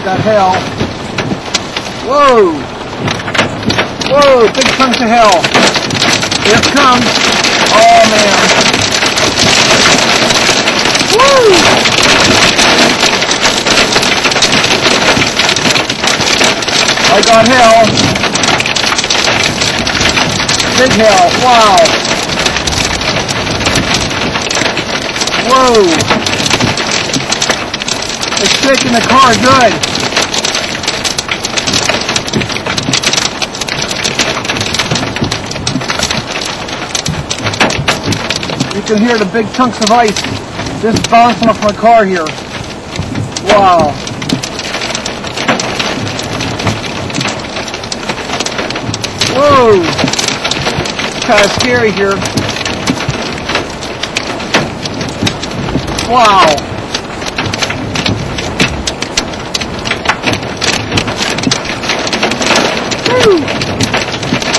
that hell. Whoa! Whoa, big chunks of hell. Here it comes. Oh man. Woo! I got hell. Big hell. Wow. Whoa. It's shaking the car good. You can hear the big chunks of ice just bouncing off my car here. Wow. Whoa. It's kind of scary here. Wow. Woo.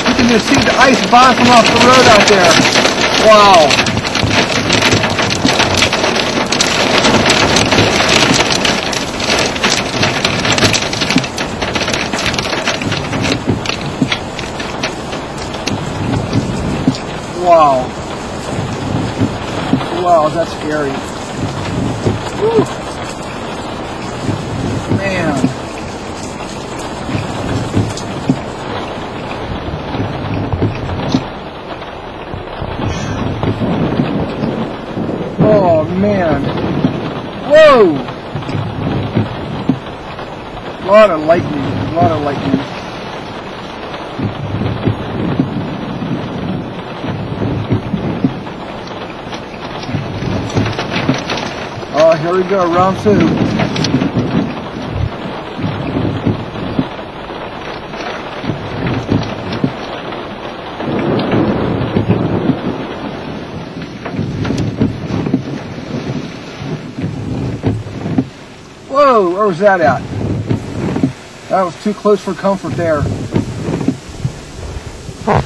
You can just see the ice bouncing off the road out there. Wow. Wow. Wow, that's scary. Whew. Man. Oh, man. Whoa! A lot of lightning. A lot of lightning. Oh, here we go, round two. Whoa, where was that at? That was too close for comfort there. Oh!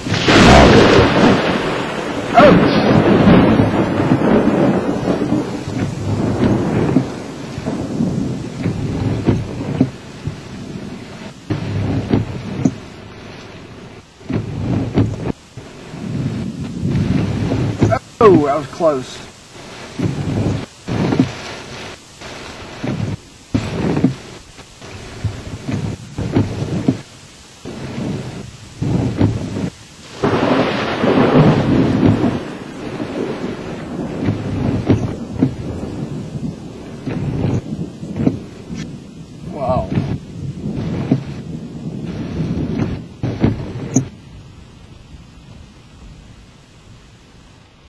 Oh, that was close.